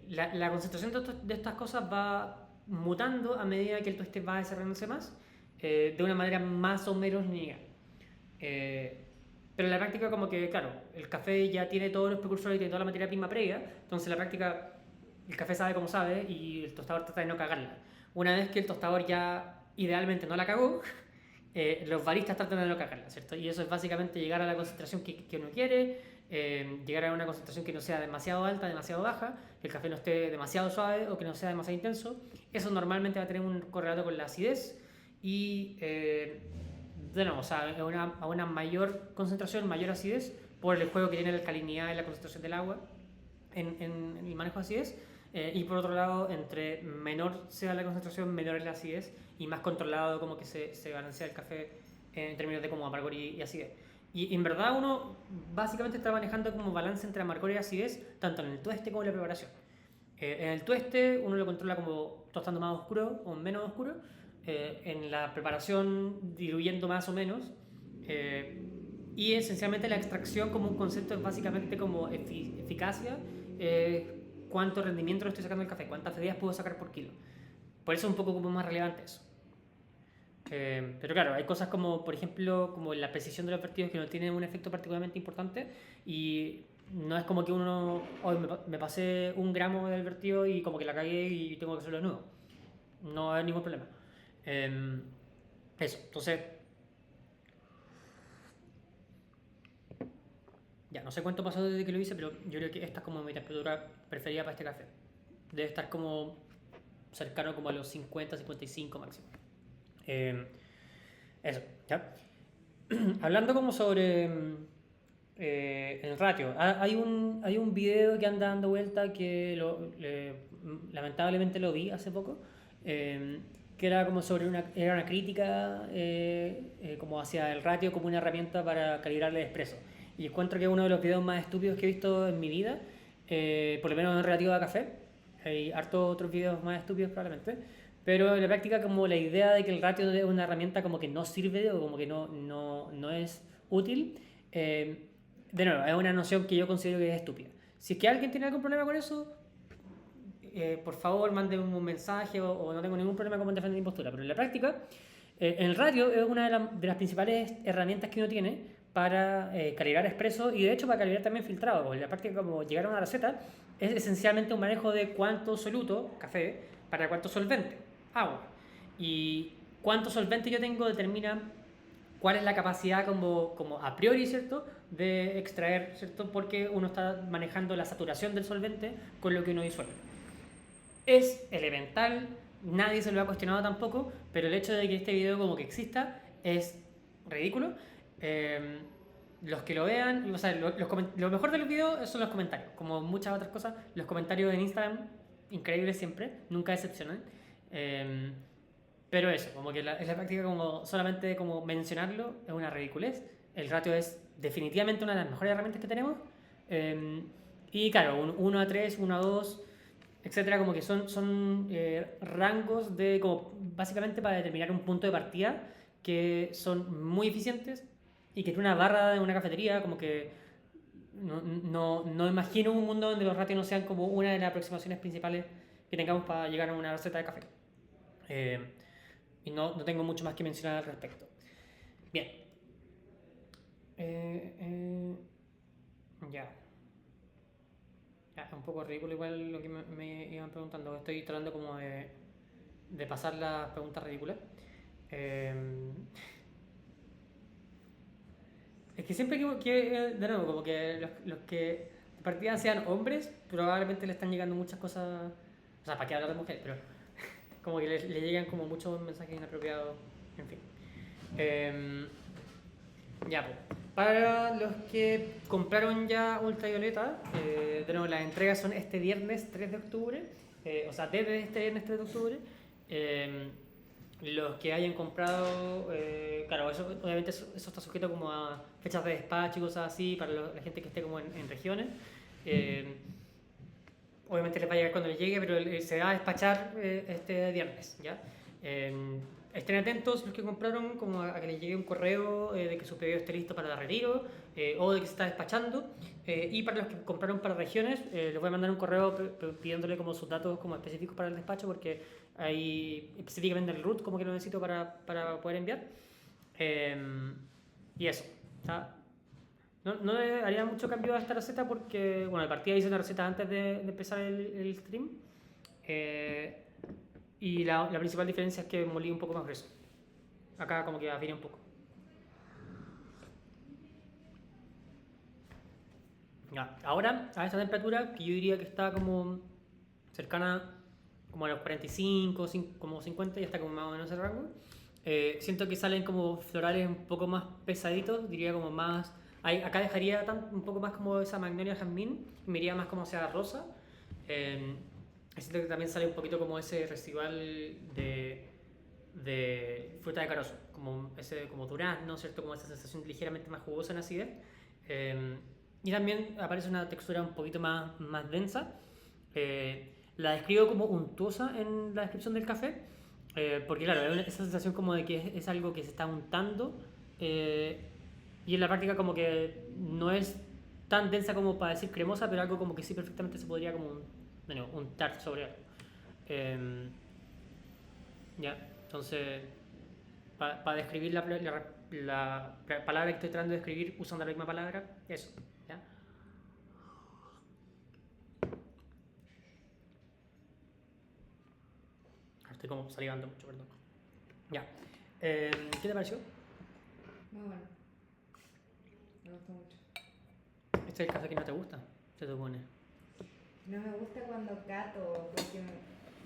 la concentración de estas cosas va mutando a medida que el tueste va desarrollándose más, de una manera más o menos lineal. Pero en la práctica como que, claro, el café ya tiene todos los precursores y tiene toda la materia prima previa, entonces en la práctica el café sabe como sabe y el tostador trata de no cagarla. Una vez que el tostador ya idealmente no la cagó, los baristas tratan de no cagarla, ¿cierto? Y eso es básicamente llegar a la concentración que uno quiere, llegar a una concentración que no sea demasiado alta, demasiado baja, que el café no esté demasiado suave o que no sea demasiado intenso. Eso normalmente va a tener un correlato con la acidez y, de nuevo, o sea, a una mayor concentración, mayor acidez, por el juego que tiene la alcalinidad y la concentración del agua en el manejo de acidez. Y por otro lado, entre menor sea la concentración, menor es la acidez y más controlado como que se balancea el café en términos de como amargor y acidez. Y en verdad uno básicamente está manejando como balance entre amargor y acidez tanto en el tueste como en la preparación. En el tueste uno lo controla como tostando más oscuro o menos oscuro, en la preparación diluyendo más o menos, y esencialmente la extracción como un concepto es básicamente como eficacia, cuánto rendimiento le estoy sacando del café, cuántas bebidas puedo sacar por kilo. Por eso es un poco como más relevante eso. Pero claro, hay cosas como, por ejemplo, como la precisión de los vertidos que no tienen un efecto particularmente importante y no es como que uno, hoy me pasé 1 gramo del vertido y como que la cagué y tengo que hacerlo de nuevo. No hay ningún problema. Eso, entonces, ya no sé cuánto pasó desde que lo hice, pero yo creo que esta es como mi temperatura preferida para este café. Debe estar como cercano como a los 50, 55 máximo. Eso, ¿ya? Hablando como sobre el ratio, hay un video que anda dando vuelta que lamentablemente lo vi hace poco, que era como sobre era una crítica como hacia el ratio como una herramienta para calibrar el expreso. Y encuentro que es uno de los videos más estúpidos que he visto en mi vida, por lo menos en relativo a café. Hay hartos otros videos más estúpidos probablemente, pero en la práctica como la idea de que el ratio es una herramienta como que no sirve o como que no es útil, de nuevo, es una noción que yo considero que es estúpida. Si es que alguien tiene algún problema con eso, por favor mande un mensaje o no tengo ningún problema con defender mi postura, pero en la práctica el ratio es una de las principales herramientas que uno tiene para calibrar expreso y de hecho para calibrar también filtrado, porque en la práctica como llegar a una receta es esencialmente un manejo de cuánto soluto, café, para cuánto solvente, agua. Y cuánto solvente yo tengo determina cuál es la capacidad como a priori, ¿cierto?, de extraer, ¿cierto?, porque uno está manejando la saturación del solvente con lo que uno disuelve. Es elemental, nadie se lo ha cuestionado tampoco, pero el hecho de que este video como que exista es ridículo. Los que lo vean, o sea, lo mejor de los videos son los comentarios, como muchas otras cosas, los comentarios en Instagram, increíbles siempre, nunca decepcionan. Pero eso, como que es la práctica como solamente como mencionarlo es una ridiculez. El ratio es definitivamente una de las mejores herramientas que tenemos. Y claro, 1 a 3, 1 a 2, etcétera, como que son rangos de como básicamente para determinar un punto de partida que son muy eficientes y que en una barra de una cafetería como que no imagino un mundo donde los ratios no sean como una de las aproximaciones principales que tengamos para llegar a una receta de café. Y no tengo mucho más que mencionar al respecto. Bien. Ya. Ya, es un poco ridículo igual lo que me iban preguntando. Estoy tratando como de pasar las preguntas ridículas. Es que siempre de nuevo, como que los que de partida sean hombres, probablemente le están llegando muchas cosas. O sea, ¿para qué hablar de mujeres? Pero como que le llegan como muchos mensajes inapropiados. En fin. Eh, ya, pues. Para los que compraron ya Ultravioleta, de nuevo, las entregas son este viernes 3 de octubre, o sea, desde este viernes 3 de octubre. Eh, los que hayan comprado, claro, eso obviamente eso está sujeto como a fechas de despacho y cosas así para la gente que esté como en regiones. Eh, obviamente les va a llegar cuando les llegue, pero se va a despachar este viernes, ¿ya? Estén atentos los que compraron como a que les llegue un correo de que su pedido esté listo para el retiro o de que se está despachando. Y para los que compraron para regiones, les voy a mandar un correo pidiéndole como sus datos como específicos para el despacho porque hay específicamente el root como que lo necesito para poder enviar. Y eso. ¿Está? No haría mucho cambio a esta receta porque, bueno, de partida hice una receta antes de empezar el stream. Y la principal diferencia es que molí un poco más grueso. Acá como que afiné un poco. Ya, ahora, a esta temperatura, que yo diría que está como cercana como a los 45, como 50, ya está como más o menos el rango. Siento que salen como florales un poco más pesaditos, diría como más... Acá dejaría un poco más como esa magnolia jazmín y me iría más como hacia rosa. Siento que también sale un poquito como ese residual de fruta de carozo, como ese como durazno, ¿cierto? Como esa sensación ligeramente más jugosa en acidez. Y también aparece una textura un poquito más densa. La describo como untuosa en la descripción del café, porque claro, hay esa sensación como de que es algo que se está untando, y en la práctica como que no es tan densa como para decir cremosa, pero algo como que sí perfectamente se podría como untar sobre algo. Ya, entonces, para describir la palabra que estoy tratando de describir usando la misma palabra, eso. ¿Ya? Estoy como salivando mucho, perdón. Ya. ¿Qué te pareció? Muy bueno. Me gustó mucho. Este es el café que no te gusta, se supone. No me gusta cuando cato, porque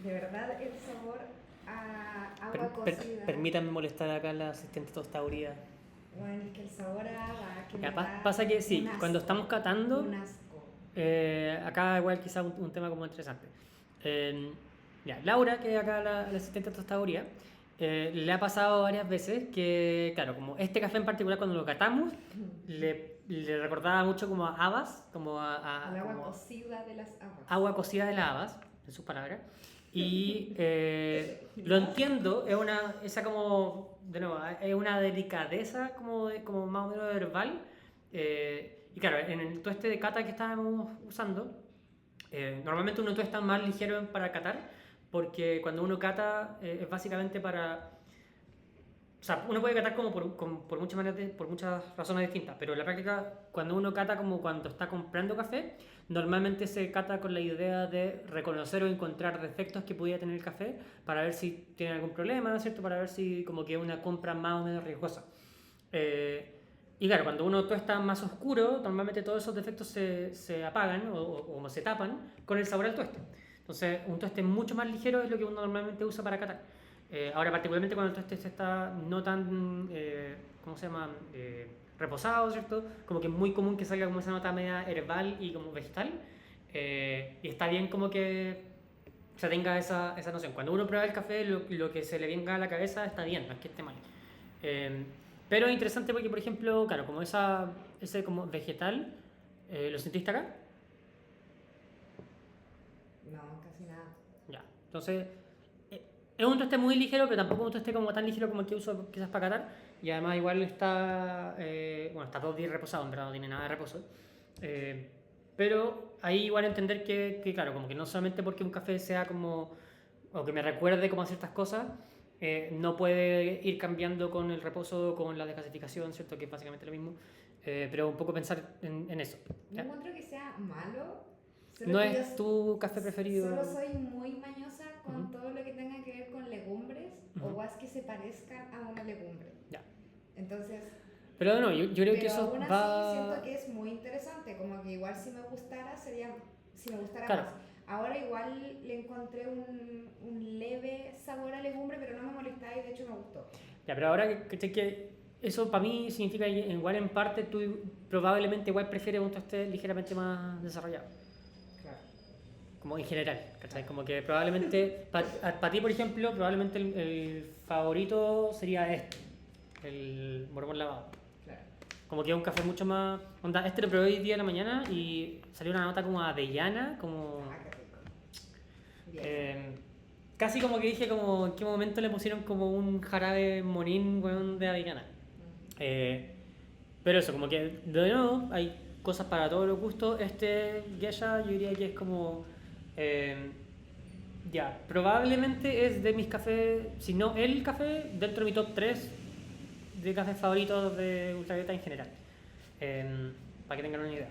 de verdad el sabor a agua cocida. Permítanme molestar acá a la asistente tostaduría. Bueno, es que el sabor a agua que Ya, me da pasa que sí, un asco, cuando estamos catando, un asco. acá igual quizá un tema como interesante. Ya, Laura, que es acá la asistente tostaduría, le ha pasado varias veces que, claro, como este café en particular cuando lo catamos, le recordaba mucho como a habas, como Al agua como cocida de las aguas. agua cocida de las habas, en sus palabras. Y lo entiendo, esa como, de nuevo, es una delicadeza como más o menos verbal. Y claro, en el tueste de cata que estábamos usando, normalmente uno tuesta más ligero para catar, porque cuando uno cata es básicamente para... O sea, uno puede catar como por muchas maneras, por muchas razones distintas, pero en la práctica, cuando uno cata como cuando está comprando café, normalmente se cata con la idea de reconocer o encontrar defectos que pudiera tener el café para ver si tiene algún problema, ¿no es cierto? Para ver si como que es una compra más o menos riesgosa. Y claro, cuando uno tuesta más oscuro, normalmente todos esos defectos se apagan o se tapan con el sabor al tueste. Entonces, un tueste mucho más ligero es lo que uno normalmente usa para catar. Ahora, particularmente cuando el tueste está no tan, ¿cómo se llama? Reposado, ¿cierto? Como que es muy común que salga como esa nota media herbal y como vegetal. Y está bien como que se tenga esa noción. Cuando uno prueba el café, lo que se le venga a la cabeza está bien, no es que esté mal. Pero es interesante porque, por ejemplo, claro, como ese como vegetal, ¿lo sentiste acá? No, casi nada. Ya, entonces es un tueste muy ligero, pero tampoco un tueste como tan ligero como el que uso quizás para catar. Y además igual está, bueno, está 2 días reposado, en verdad no tiene nada de reposo. pero ahí igual entender claro, como que no solamente porque un café sea como, o que me recuerde como a ciertas cosas, no puede ir cambiando con el reposo, con la desgasificación, ¿cierto? Que es básicamente lo mismo, pero un poco pensar en eso. No encuentro que sea malo, ¿No solo que yo es tu café preferido? solo soy muy mañosa con Ujú, todo lo que tenga que ver con legumbres o ujú. guas que se parezcan a una legumbre. Ya. Entonces, Pero no, yo creo que pero eso aún así siento va... que es muy interesante, como que igual si me gustara sería, si me gustara Claro, más. Ahora igual le encontré un leve sabor a legumbre, pero no me molestaba y de hecho me gustó. ya, pero ahora que eso para mí significa que igual en parte tú probablemente igual prefieres un tosté ligeramente más desarrollado. Claro. Como en general, ¿cachai? Como que probablemente, para ti por ejemplo, probablemente el favorito sería este, el Borbón lavado. Claro. Como que es un café mucho más... Onda, este lo probé hoy día en la mañana y salió una nota como avellana, como... Ah, qué rico. Bien. Casi como que dije como en qué momento le pusieron como un jarabe monín, weón, de avellana. Eh, pero eso, como que de nuevo hay cosas para todos los gustos. Este Geisha yo diría que es como... eh, ya, probablemente es de mis cafés, si no el café, dentro de mi top 3 de cafés favoritos de ultravioleta en general. Para que tengan una idea.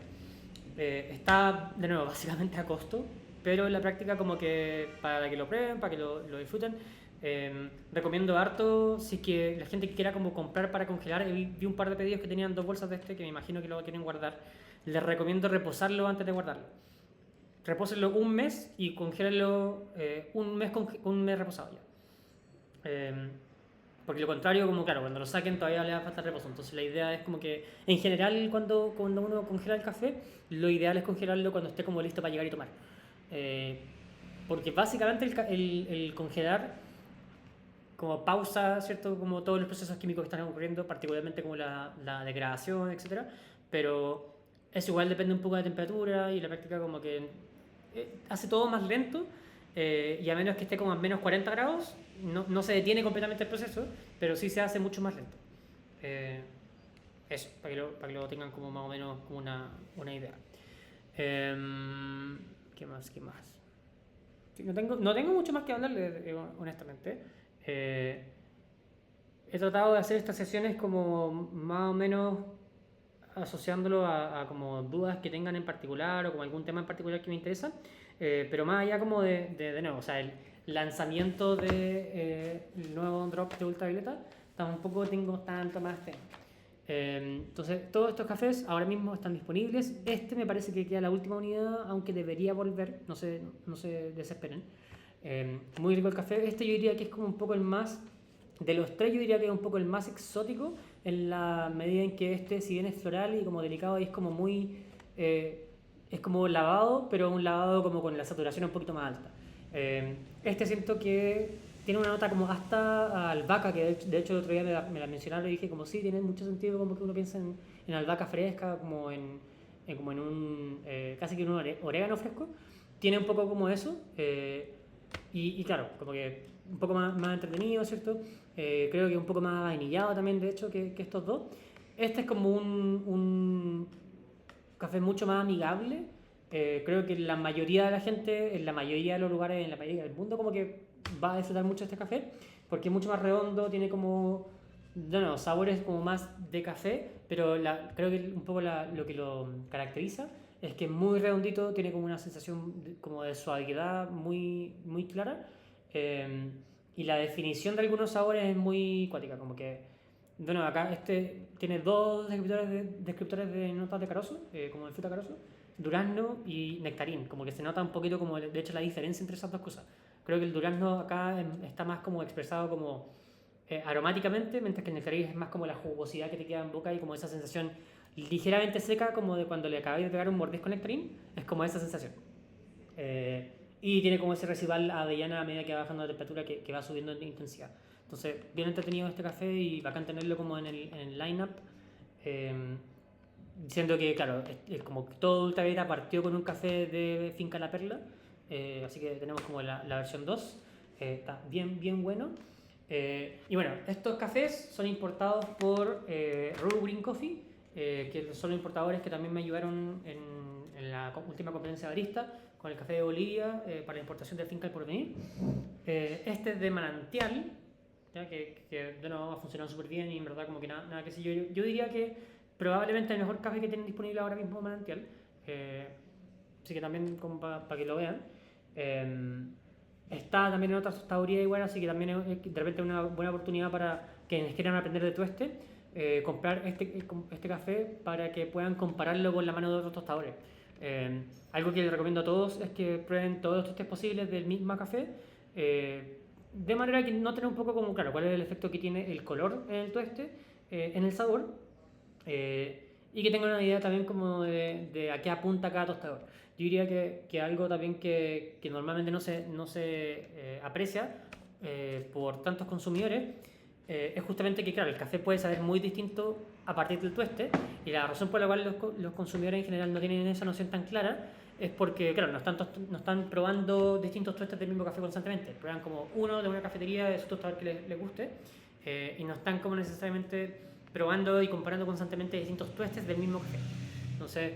Está, de nuevo, básicamente a costo, pero en la práctica como que para que lo prueben, para que lo disfruten, recomiendo harto, si es que la gente que quiera como comprar para congelar, vi un par de pedidos que tenían 2 bolsas de este, que me imagino que lo quieren guardar, les recomiendo reposarlo antes de guardarlo. Repósenlo un mes y congélenlo un mes reposado ya. Porque lo contrario, como claro, cuando lo saquen todavía le va a faltar reposo. Entonces la idea es como que, en general, cuando uno congela el café, lo ideal es congelarlo cuando esté como listo para llegar y tomar. Eh, porque básicamente el congelar como pausa, ¿cierto? Como todos los procesos químicos que están ocurriendo, particularmente como la degradación, etcétera. Pero eso igual depende un poco de la temperatura y la práctica como que hace todo más lento y a menos que esté como a menos 40 grados, no se detiene completamente el proceso, pero sí se hace mucho más lento. Eh, Eso, para que lo tengan como más o menos como una idea. ¿Qué más? ¿Qué más? Sí, no tengo mucho más que hablarle, honestamente. Eh, He tratado de hacer estas sesiones como más o menos asociándolo a como dudas que tengan en particular o como algún tema en particular que me interesa, pero más allá como de nuevo, o sea, el lanzamiento de el nuevo drop de ultravioleta, tampoco tengo tanto más tema. Entonces, todos estos cafés ahora mismo están disponibles. Este me parece que queda la última unidad, aunque debería volver, no se desesperen. Muy rico el café. Este yo diría que es como un poco el más, de los tres yo diría que es un poco el más exótico en la medida en que este, si bien es floral y como delicado, es como muy... es como lavado, pero un lavado como con la saturación un poquito más alta. Este siento que tiene una nota como hasta albahaca, que de hecho el otro día me la mencionaron y dije como sí, tiene mucho sentido como que uno piensa en albahaca fresca, como como en un... casi que en un orégano fresco. Tiene un poco como eso. Y claro, como que un poco más entretenido, ¿cierto? Creo que un poco más vainillado también, de hecho, que estos dos. Este es como un café mucho más amigable. Creo que la mayoría de la gente, en la mayoría de los lugares, en la mayoría del mundo, como que va a disfrutar mucho este café, porque es mucho más redondo, tiene como, no, sabores como más de café, pero creo que un poco lo que lo caracteriza es que es muy redondito, tiene como una sensación como de suavidad muy clara. eh, y la definición de algunos sabores es muy cuática, como que, bueno, acá este tiene dos descriptores de notas de carozo, como de fruta carozo, durazno y nectarín, como que se nota un poquito como de hecho la diferencia entre esas dos cosas. Creo que el durazno acá está más como expresado como aromáticamente, mientras que el nectarín es más como la jugosidad que te queda en boca y como esa sensación ligeramente seca, como de cuando le acabáis de pegar un mordisco al nectarín, es como esa sensación. Y tiene como ese residual avellana a medida que va bajando la temperatura que va subiendo en intensidad. Entonces, bien entretenido este café y bacán tenerlo como en el line-up. Eh, Siendo que, claro, es como que todo Ultravioleta partió con un café de Finca La Perla, así que tenemos como la versión 2, está bien bueno. Y bueno, estos cafés son importados por Rural Green Coffee, que son los importadores que también me ayudaron en la última competencia de barista con el café de Bolivia para la importación de Finca El Porvenir. Este es de manantial, ¿ya? Que de nuevo ha funcionado súper bien y en verdad como que nada que sé yo diría que probablemente el mejor café que tienen disponible ahora mismo manantial. Así que también como para que lo vean. Está también en otras tostadorías igual, así que también es de repente una buena oportunidad para quienes quieran aprender de tueste, comprar este café para que puedan compararlo con la mano de otros tostadores. Algo que les recomiendo a todos es que prueben todos los tuestes posibles del mismo café, de manera que no tener un poco como claro cuál es el efecto que tiene el color en el tueste, en el sabor, y que tengan una idea también como de a qué apunta cada tostador. Yo diría que algo también que normalmente no se aprecia por tantos consumidores es justamente que, claro, el café puede saber muy distinto a partir del tueste, y la razón por la cual los consumidores en general no tienen esa noción tan clara es porque, claro, no están probando distintos tuestes del mismo café constantemente. Prueban como uno de una cafetería de su tostador que les guste, y no están como necesariamente probando y comparando constantemente distintos tuestes del mismo café. Entonces,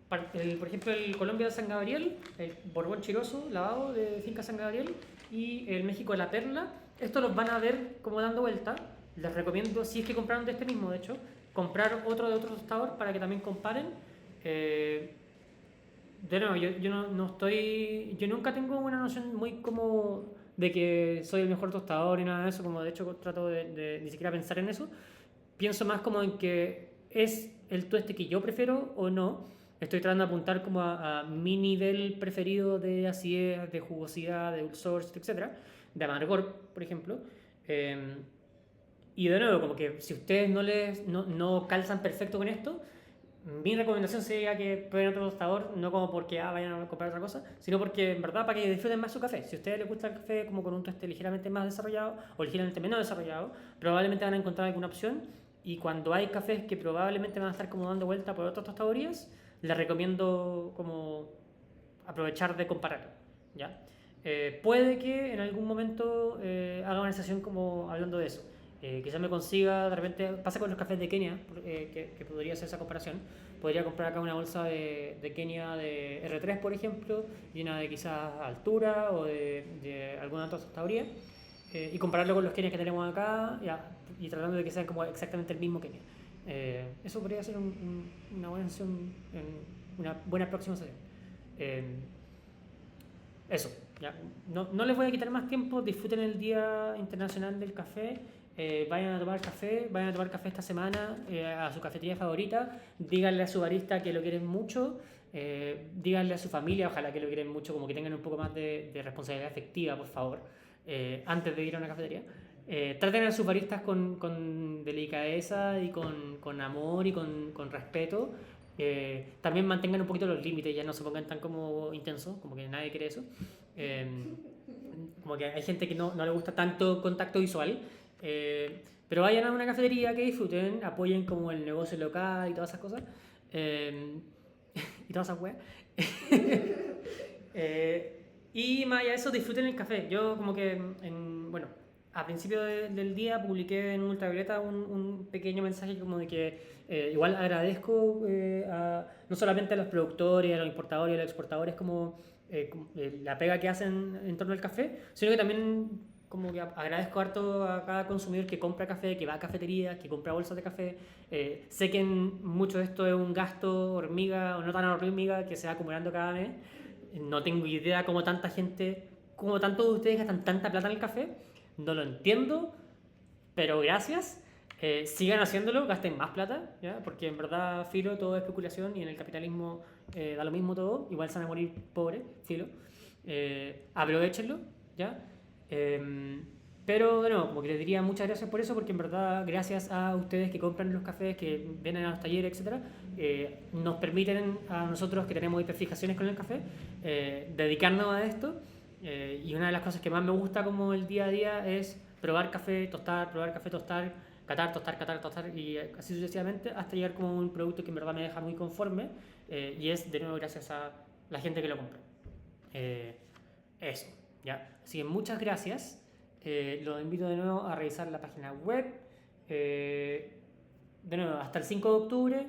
por ejemplo, el Colombia de San Gabriel, el Borbón Chiroso, lavado de Finca San Gabriel, y el México de La Perla, estos los van a ver como dando vuelta. Les recomiendo, si es que compraron de este mismo, de hecho, comprar otro de otro tostador para que también comparen. De nuevo, yo no estoy. Yo nunca tengo una noción muy como de que soy el mejor tostador y nada de eso, como de hecho trato de ni siquiera pensar en eso. Pienso más como en que es el tueste que yo prefiero o no. Estoy tratando de apuntar como a mi nivel preferido de acidez, de jugosidad, de dulzor, etcétera, de amargor, por ejemplo. Eh, y de nuevo, como que si ustedes no calzan perfecto con esto, mi recomendación sería que prueben otro tostador, no como porque vayan a comprar otra cosa, sino porque en verdad para que disfruten más su café. Si a ustedes les gusta el café como con un tueste ligeramente más desarrollado o ligeramente menos desarrollado, probablemente van a encontrar alguna opción. Y cuando hay cafés que probablemente van a estar como dando vuelta por otras tostadorías, les recomiendo como aprovechar de compararlo, ¿ya? Puede que en algún momento haga una sesión como hablando de eso. Quizás me consiga, de repente, pasa con los cafés de Kenia, que podría hacer esa comparación. Podría comprar acá una bolsa de Kenia de R3, por ejemplo, y una de quizás Altura o de alguna otra tostadoría, y compararlo con los Kenias que tenemos acá, ya, y tratando de que sean como exactamente el mismo Kenia. Eso podría ser una buena sesión, una buena próxima sesión. Eh, Eso, ya. No les voy a quitar más tiempo, disfruten el Día Internacional del Café. Vayan a tomar café esta semana a su cafetería favorita, díganle a su barista que lo quieren mucho, díganle a su familia, ojalá que lo quieren mucho, como que tengan un poco más de responsabilidad afectiva, por favor, antes de ir a una cafetería. Traten a sus baristas con delicadeza y con amor y con respeto. También mantengan un poquito los límites, ya no se pongan tan como intensos, como que nadie quiere eso. Eh, Como que hay gente que no le gusta tanto contacto visual. Pero vayan a una cafetería que disfruten, apoyen como el negocio local y todas esas cosas. Y todas esas weas. Y más allá de eso, disfruten el café. Yo como que, bueno, a principio del día publiqué en Ultravioleta un pequeño mensaje como de que igual agradezco no solamente a los productores, a los importadores y a los exportadores como la pega que hacen en torno al café, sino que también como que agradezco harto a cada consumidor que compra café, que va a cafeterías, que compra bolsas de café. Sé que mucho de esto es un gasto hormiga o no tan hormiga que se va acumulando cada mes. No tengo idea cómo tanta gente, cómo tantos de ustedes gastan tanta plata en el café. No lo entiendo, pero gracias. Sigan haciéndolo, gasten más plata, ¿ya? Porque en verdad, filo, todo es especulación y en el capitalismo da lo mismo todo. Igual se van a morir pobres, filo. Aprovechenlo, ¿ya? Pero bueno, como que les diría muchas gracias por eso, porque en verdad, gracias a ustedes que compran los cafés, que vienen a los talleres, etcétera, nos permiten a nosotros que tenemos hiperfijaciones con el café dedicarnos a esto. Y una de las cosas que más me gusta como el día a día es probar café, tostar, catar, tostar y así sucesivamente hasta llegar como un producto que en verdad me deja muy conforme, y es de nuevo gracias a la gente que lo compra. Eso, ¿ya? Así que muchas gracias. Los invito de nuevo a revisar la página web. De nuevo, hasta el 5 de octubre,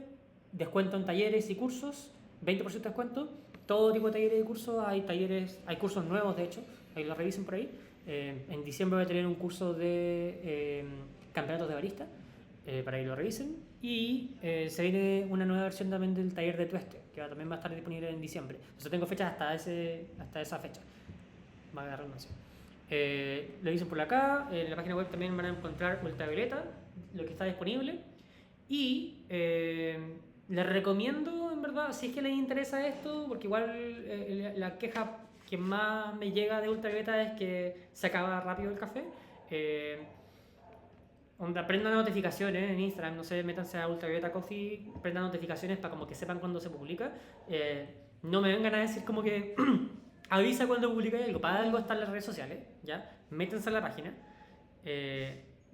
descuento en talleres y cursos. 20% de descuento, todo tipo de talleres y cursos, hay cursos nuevos de hecho, ahí lo revisen por ahí. En diciembre voy a tener un curso de campeonatos de barista, para que lo revisen. Y se viene una nueva versión también del taller de tueste, que también va a estar disponible en diciembre. Entonces tengo fechas hasta esa fecha. Va a agarrar redundancia. Lo dicen por acá, en la página web también van a encontrar ultravioleta, lo que está disponible. Y les recomiendo, en verdad, si es que les interesa esto, porque igual la queja que más me llega de ultravioleta es que se acaba rápido el café. Prendan notificaciones en Instagram, no sé, métanse a Ultravioleta Coffee, prendan notificaciones para como que sepan cuando se publica. No me vengan a decir como que avisa cuando publica algo, para algo están las redes sociales, ¿ya? Métanse a la página,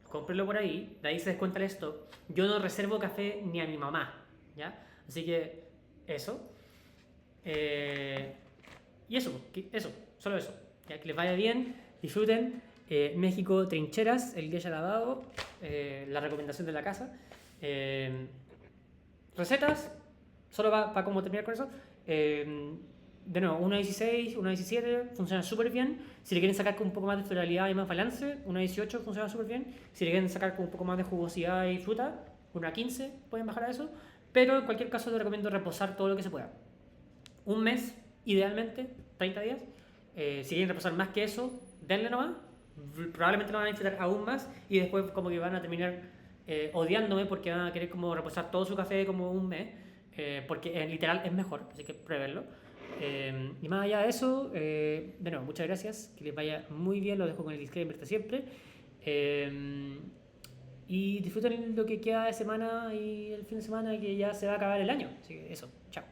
cómprenlo por ahí, de ahí se descuenta el stock. Yo no reservo café ni a mi mamá, ¿ya? Así que eso. Y solo eso. Ya que les vaya bien, disfruten. México, trincheras, el geisha lavado, la recomendación de la casa. Recetas, solo para como terminar con eso. De nuevo, 1.16, 1.17 funciona súper bien. Si le quieren sacar con un poco más de floralidad y más balance, 1.18 funciona súper bien. Si le quieren sacar con un poco más de jugosidad y fruta, 1.15 pueden bajar a eso. Pero en cualquier caso les recomiendo reposar todo lo que se pueda. Un mes, idealmente, 30 días. Si quieren reposar más que eso, denle nomás. Probablemente lo van a disfrutar aún más y después como que van a terminar odiándome porque van a querer como reposar todo su café como un mes, porque en literal es mejor, así que pruébenlo. Y más allá de eso, de nuevo, muchas gracias, que les vaya muy bien, lo dejo con el disclaimer de siempre. Y disfruten lo que queda de semana y el fin de semana, que ya se va a acabar el año. Así que eso, chao.